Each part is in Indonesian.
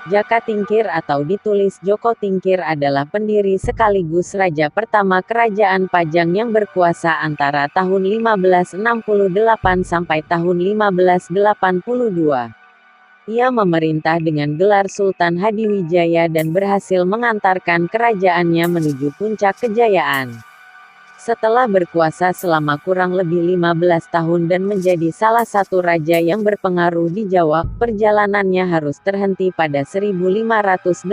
Jaka Tingkir atau ditulis Joko Tingkir adalah pendiri sekaligus raja pertama Kerajaan Pajang yang berkuasa antara tahun 1568 sampai tahun 1582. Ia memerintah dengan gelar Sultan Hadiwijaya dan berhasil mengantarkan kerajaannya menuju puncak kejayaan. Setelah berkuasa selama kurang lebih 15 tahun dan menjadi salah satu raja yang berpengaruh di Jawa, perjalanannya harus terhenti pada 1582.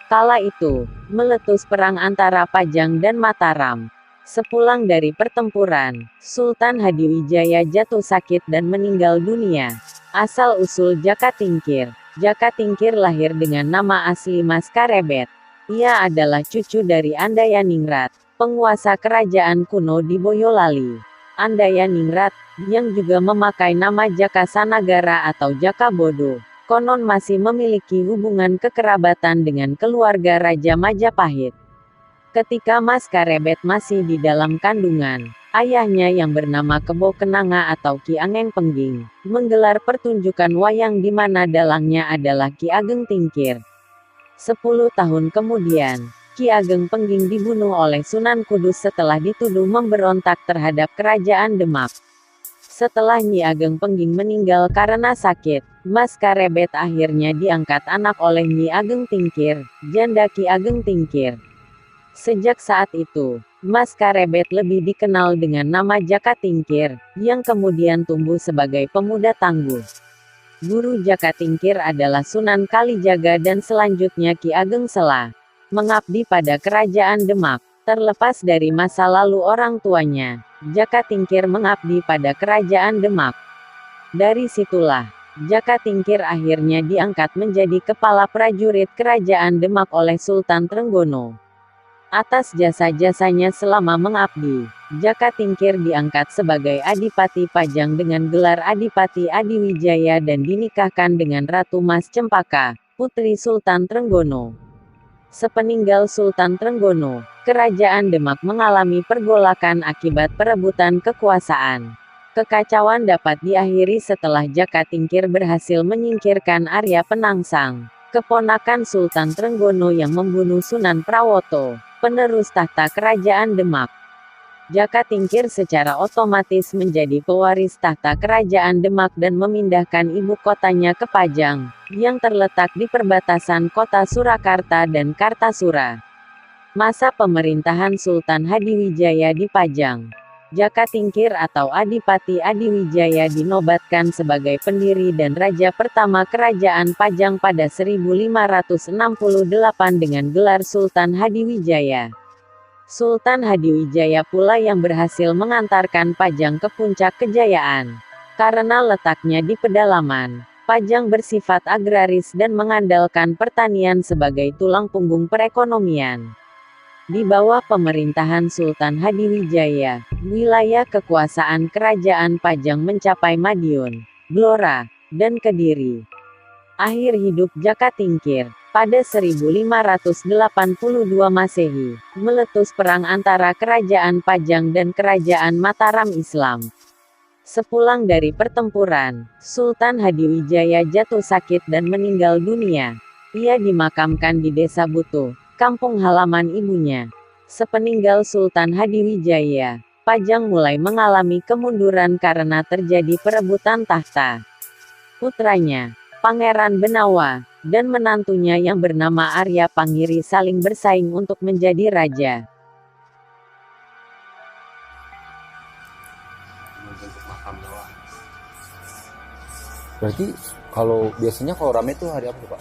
Kala itu, meletus perang antara Pajang dan Mataram. Sepulang dari pertempuran, Sultan Hadiwijaya jatuh sakit dan meninggal dunia. Asal-usul Jaka Tingkir. Jaka Tingkir lahir dengan nama asli Mas Karebet. Ia adalah cucu dari Andayaningrat, penguasa kerajaan kuno di Boyolali. Andayaningrat, yang juga memakai nama Jaka Sanagara atau Jaka Bodo, konon masih memiliki hubungan kekerabatan dengan keluarga Raja Majapahit. Ketika Mas Karebet masih di dalam kandungan, ayahnya yang bernama Kebo Kenanga atau Ki Angeng Pengging, menggelar pertunjukan wayang di mana dalangnya adalah Ki Ageng Tingkir. 10 tahun kemudian, Ki Ageng Pengging dibunuh oleh Sunan Kudus setelah dituduh memberontak terhadap Kerajaan Demak. Setelah Nyi Ageng Pengging meninggal karena sakit, Mas Karebet akhirnya diangkat anak oleh Nyi Ageng Tingkir, janda Ki Ageng Tingkir. Sejak saat itu, Mas Karebet lebih dikenal dengan nama Jaka Tingkir, yang kemudian tumbuh sebagai pemuda tangguh. Guru Jaka Tingkir adalah Sunan Kalijaga dan selanjutnya Ki Ageng Sela. Mengabdi pada Kerajaan Demak. Terlepas dari masa lalu orang tuanya, Jaka Tingkir mengabdi pada Kerajaan Demak. Dari situlah, Jaka Tingkir akhirnya diangkat menjadi kepala prajurit Kerajaan Demak oleh Sultan Trenggono. Atas jasa-jasanya selama mengabdi, Jaka Tingkir diangkat sebagai Adipati Pajang dengan gelar Adipati Adiwijaya dan dinikahkan dengan Ratu Mas Cempaka, putri Sultan Trenggono. Sepeninggal Sultan Trenggono, Kerajaan Demak mengalami pergolakan akibat perebutan kekuasaan. Kekacauan dapat diakhiri setelah Jaka Tingkir berhasil menyingkirkan Arya Penangsang, keponakan Sultan Trenggono yang membunuh Sunan Prawoto, penerus tahta Kerajaan Demak. Jaka Tingkir secara otomatis menjadi pewaris tahta Kerajaan Demak dan memindahkan ibu kotanya ke Pajang, yang terletak di perbatasan kota Surakarta dan Kartasura. Masa pemerintahan Sultan Hadiwijaya di Pajang. Jaka Tingkir atau Adipati Adiwijaya dinobatkan sebagai pendiri dan raja pertama Kerajaan Pajang pada 1568 dengan gelar Sultan Hadiwijaya. Sultan Hadiwijaya pula yang berhasil mengantarkan Pajang ke puncak kejayaan. Karena letaknya di pedalaman, Pajang bersifat agraris dan mengandalkan pertanian sebagai tulang punggung perekonomian. Di bawah pemerintahan Sultan Hadiwijaya, wilayah kekuasaan Kerajaan Pajang mencapai Madiun, Blora, dan Kediri. Akhir hidup Jaka Tingkir. Pada 1582 Masehi, meletus perang antara Kerajaan Pajang dan Kerajaan Mataram Islam. Sepulang dari pertempuran, Sultan Hadiwijaya jatuh sakit dan meninggal dunia. Ia dimakamkan di Desa Butuh, kampung halaman ibunya. Sepeninggal Sultan Hadiwijaya, Pajang mulai mengalami kemunduran karena terjadi perebutan tahta. Putranya, Pangeran Benawa, dan menantunya yang bernama Arya Panggiri saling bersaing untuk menjadi raja. Berarti kalau biasanya kalau rame itu hari apa tuh, Pak?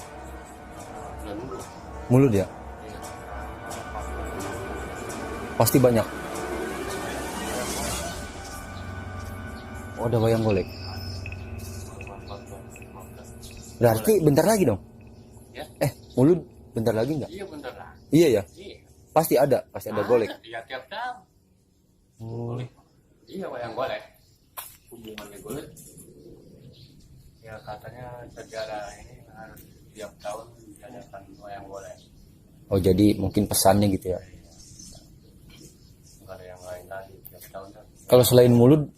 Mulut ya? Pasti banyak. Oh, ada wayang golek. Berarti bentar lagi dong? Ya? Mulut bentar lagi nggak? Iya bentar lah. Iya ya? Iya. Pasti ada golek. Iya tiap tahun. Oh. Iya wayang golek. Hubungannya golek. Ya katanya sejarah ini harus tiap tahun diadakan wayang golek. Oh, jadi mungkin pesannya gitu ya. Enggak ada yang lain lagi tiap tahun kan. Kalau selain mulut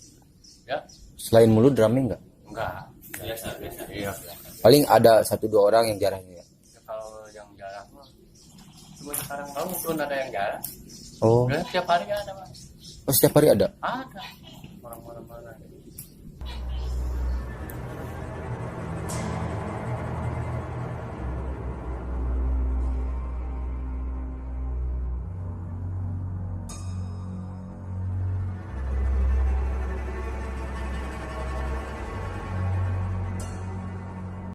Ya? rame nggak? Enggak. Biasa. Iya. Paling ada 1-2 orang yang jarang ya. Ya, kalau yang jarang mah cuma sekarang tahu belum ada yang jarang. Oh, Udah tiap hari ada mas. oh setiap hari ada. Ada orang mana-mana.